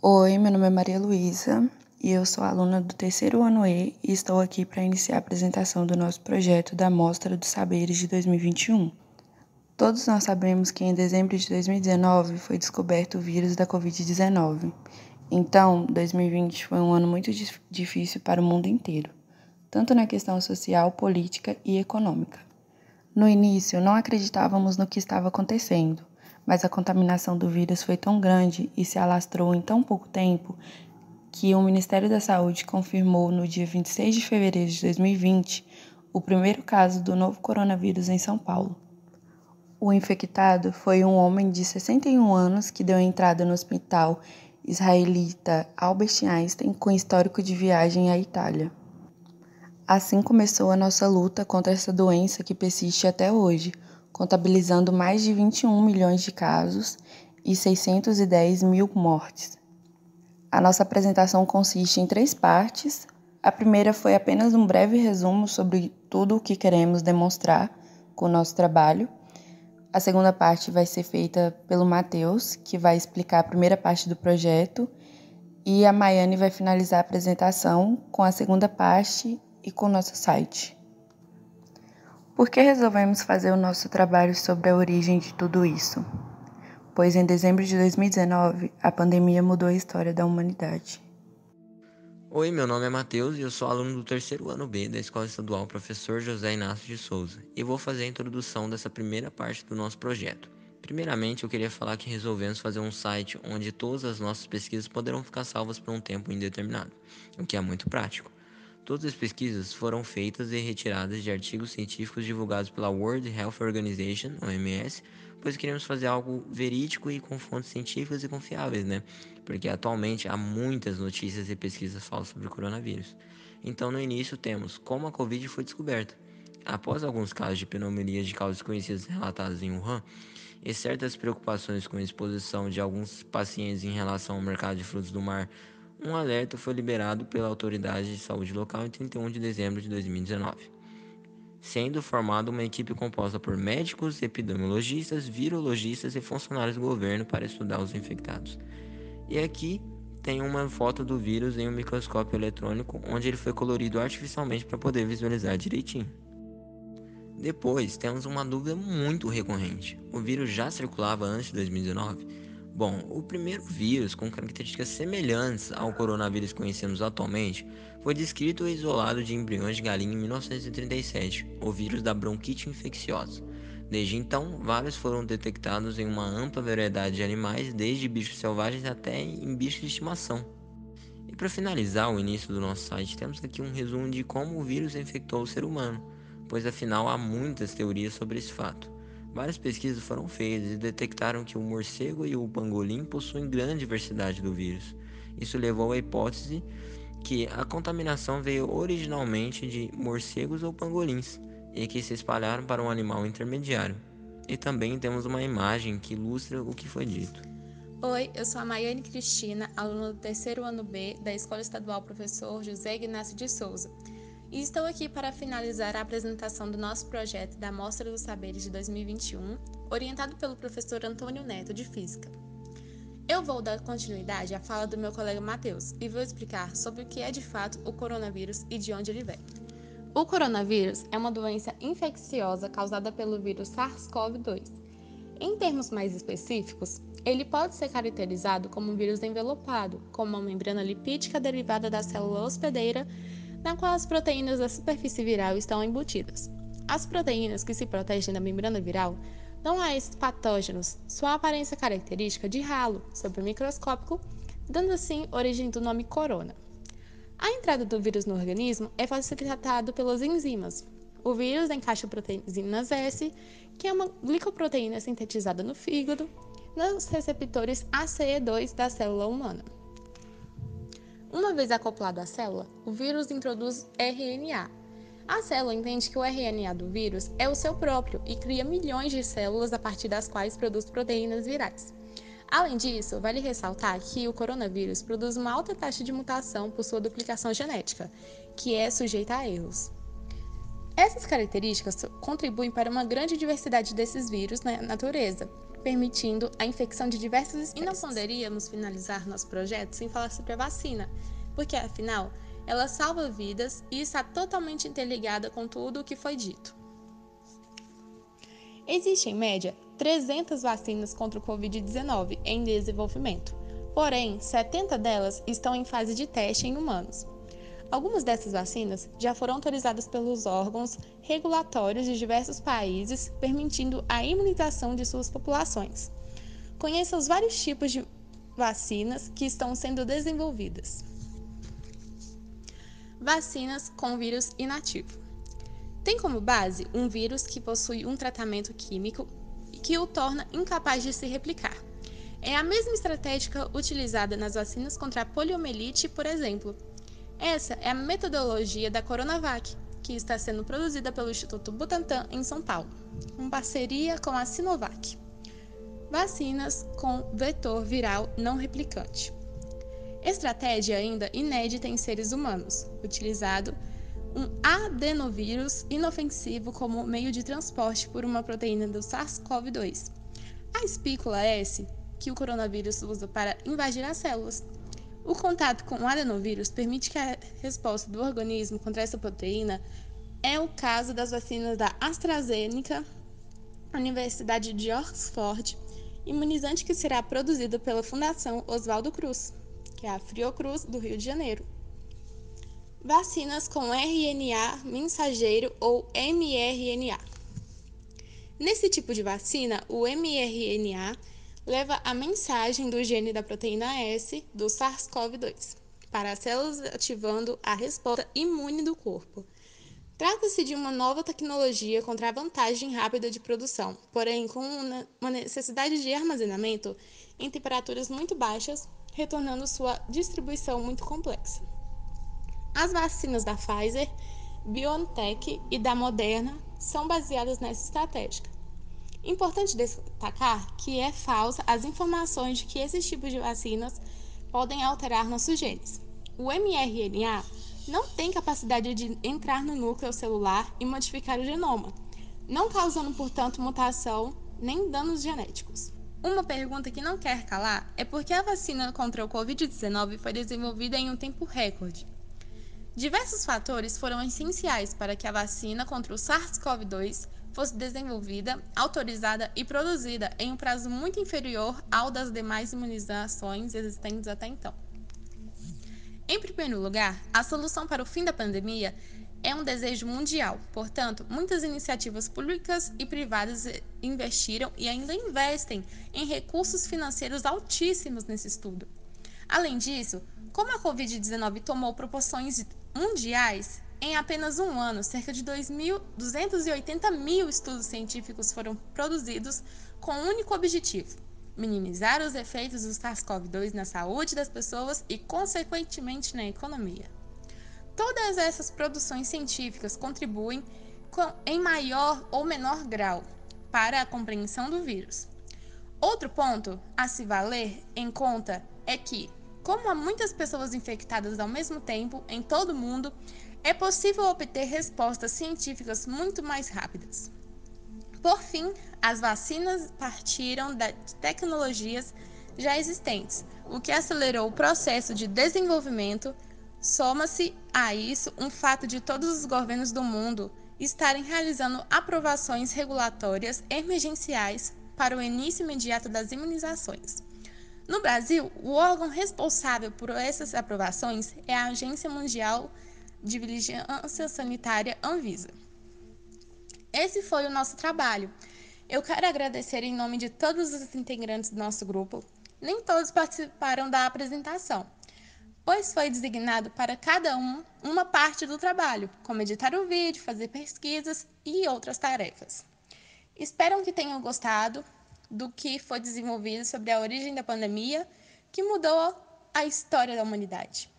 Oi, meu nome é Maria Luísa e eu sou aluna do terceiro ano E e estou aqui para iniciar a apresentação do nosso projeto da Mostra dos Saberes de 2021. Todos nós sabemos que em dezembro de 2019 foi descoberto o vírus da Covid-19. Então, 2020 foi um ano muito difícil para o mundo inteiro, tanto na questão social, política e econômica. No início, não acreditávamos no que estava acontecendo, mas a contaminação do vírus foi tão grande e se alastrou em tão pouco tempo que o Ministério da Saúde confirmou no dia 26 de fevereiro de 2020 o primeiro caso do novo coronavírus em São Paulo. O infectado foi um homem de 61 anos que deu entrada no hospital israelita Albert Einstein com histórico de viagem à Itália. Assim começou a nossa luta contra essa doença que persiste até hoje, contabilizando mais de 21 milhões de casos e 610 mil mortes. A nossa apresentação consiste em 3 partes. A primeira foi apenas um breve resumo sobre tudo o que queremos demonstrar com o nosso trabalho. A segunda parte vai ser feita pelo Matheus, que vai explicar a primeira parte do projeto, e a Maiane vai finalizar a apresentação com a segunda parte e com o nosso site. Por que resolvemos fazer o nosso trabalho sobre a origem de tudo isso? Pois em dezembro de 2019, a pandemia mudou a história da humanidade. Oi, meu nome é Matheus e eu sou aluno do terceiro ano B da Escola Estadual Professor José Inácio de Souza e vou fazer a introdução dessa primeira parte do nosso projeto. Primeiramente, eu queria falar que resolvemos fazer um site onde todas as nossas pesquisas poderão ficar salvas por um tempo indeterminado, o que é muito prático. Todas as pesquisas foram feitas e retiradas de artigos científicos divulgados pela World Health Organization, OMS, pois queremos fazer algo verídico e com fontes científicas e confiáveis, né? Porque atualmente há muitas notícias e pesquisas falsas sobre o coronavírus. Então, no início, temos como a Covid foi descoberta. Após alguns casos de pneumonia de causas desconhecidas relatados em Wuhan, e certas preocupações com a exposição de alguns pacientes em relação ao mercado de frutos do mar, um alerta foi liberado pela Autoridade de Saúde Local em 31 de dezembro de 2019, sendo formada uma equipe composta por médicos, epidemiologistas, virologistas e funcionários do governo para estudar os infectados. E aqui tem uma foto do vírus em um microscópio eletrônico, onde ele foi colorido artificialmente para poder visualizar direitinho. Depois, temos uma dúvida muito recorrente. O vírus já circulava antes de 2019? Bom, o primeiro vírus com características semelhantes ao coronavírus que conhecemos atualmente foi descrito e isolado de embriões de galinha em 1937, o vírus da bronquite infecciosa. Desde então, vários foram detectados em uma ampla variedade de animais, desde bichos selvagens até em bichos de estimação. E para finalizar o início do nosso site, temos aqui um resumo de como o vírus infectou o ser humano, pois afinal há muitas teorias sobre esse fato. Várias pesquisas foram feitas e detectaram que o morcego e o pangolim possuem grande diversidade do vírus. Isso levou à hipótese que a contaminação veio originalmente de morcegos ou pangolins e que se espalharam para um animal intermediário. E também temos uma imagem que ilustra o que foi dito. Oi, eu sou a Maiane Cristina, aluna do terceiro ano B da Escola Estadual Professor José Inácio de Souza, e estou aqui para finalizar a apresentação do nosso projeto da Mostra dos Saberes de 2021, orientado pelo professor Antônio Neto, de Física. Eu vou dar continuidade à fala do meu colega Matheus e vou explicar sobre o que é de fato o coronavírus e de onde ele vem. O coronavírus é uma doença infecciosa causada pelo vírus SARS-CoV-2. Em termos mais específicos, ele pode ser caracterizado como um vírus envelopado, com uma membrana lipídica derivada da célula hospedeira, na qual as proteínas da superfície viral estão embutidas. As proteínas que se protegem da membrana viral dão a esses patógenos sua aparência característica de halo sob o microscópio, dando assim origem do nome corona. A entrada do vírus no organismo é facilitada pelas enzimas. O vírus encaixa proteínas S, que é uma glicoproteína sintetizada no fígado, nos receptores ACE2 da célula humana. Uma vez acoplado à célula, o vírus introduz RNA. A célula entende que o RNA do vírus é o seu próprio e cria milhões de células a partir das quais produz proteínas virais. Além disso, vale ressaltar que o coronavírus produz uma alta taxa de mutação por sua duplicação genética, que é sujeita a erros. Essas características contribuem para uma grande diversidade desses vírus na natureza, permitindo a infecção de diversas espécies. E não poderíamos finalizar nosso projeto sem falar sobre a vacina, porque afinal, ela salva vidas e está totalmente interligada com tudo o que foi dito. Existem, em média, 300 vacinas contra o Covid-19 em desenvolvimento, porém, 70 delas estão em fase de teste em humanos. Algumas dessas vacinas já foram autorizadas pelos órgãos regulatórios de diversos países, permitindo a imunização de suas populações. Conheça os vários tipos de vacinas que estão sendo desenvolvidas. Vacinas com vírus inativo. Tem como base um vírus que possui um tratamento químico que o torna incapaz de se replicar. É a mesma estratégia utilizada nas vacinas contra a poliomielite, por exemplo. Essa é a metodologia da Coronavac, que está sendo produzida pelo Instituto Butantan em São Paulo, em parceria com a Sinovac. Vacinas com vetor viral não replicante. Estratégia ainda inédita em seres humanos, utilizado um adenovírus inofensivo como meio de transporte por uma proteína do SARS-CoV-2. A espícula S, que o coronavírus usa para invadir as células. O contato com o adenovírus permite que a resposta do organismo contra essa proteína é o caso das vacinas da AstraZeneca, Universidade de Oxford, imunizante que será produzido pela Fundação Oswaldo Cruz, que é a Fiocruz do Rio de Janeiro. Vacinas com RNA mensageiro ou mRNA. Nesse tipo de vacina, o mRNA leva a mensagem do gene da proteína S do SARS-CoV-2 para as células, ativando a resposta imune do corpo. Trata-se de uma nova tecnologia contra a vantagem rápida de produção, porém com uma necessidade de armazenamento em temperaturas muito baixas, retornando sua distribuição muito complexa. As vacinas da Pfizer, BioNTech e da Moderna são baseadas nessa estratégia. Importante destacar que é falsa as informações de que esses tipos de vacinas podem alterar nossos genes. O mRNA não tem capacidade de entrar no núcleo celular e modificar o genoma, não causando, portanto, mutação nem danos genéticos. Uma pergunta que não quer calar é por que a vacina contra o Covid-19 foi desenvolvida em um tempo recorde. Diversos fatores foram essenciais para que a vacina contra o SARS-CoV-2 fosse desenvolvida, autorizada e produzida em um prazo muito inferior ao das demais imunizações existentes até então. Em primeiro lugar, a solução para o fim da pandemia é um desejo mundial, portanto, muitas iniciativas públicas e privadas investiram e ainda investem em recursos financeiros altíssimos nesse estudo. Além disso, como a Covid-19 tomou proporções mundiais, em apenas um ano, cerca de 280 mil estudos científicos foram produzidos com um único objetivo: minimizar os efeitos do SARS-CoV-2 na saúde das pessoas e, consequentemente, na economia. Todas essas produções científicas contribuem em maior ou menor grau para a compreensão do vírus. Outro ponto a se valer em conta é que, como há muitas pessoas infectadas ao mesmo tempo em todo o mundo, é possível obter respostas científicas muito mais rápidas. Por fim, as vacinas partiram de tecnologias já existentes, o que acelerou o processo de desenvolvimento. Soma-se a isso um fato de todos os governos do mundo estarem realizando aprovações regulatórias emergenciais para o início imediato das imunizações. No Brasil, o órgão responsável por essas aprovações é a Agência Mundial de Vigilância Sanitária, Anvisa. Esse foi o nosso trabalho. Eu quero agradecer em nome de todos os integrantes do nosso grupo. Nem todos participaram da apresentação, pois foi designado para cada um uma parte do trabalho, como editar o vídeo, fazer pesquisas e outras tarefas. Espero que tenham gostado do que foi desenvolvido sobre a origem da pandemia que mudou a história da humanidade.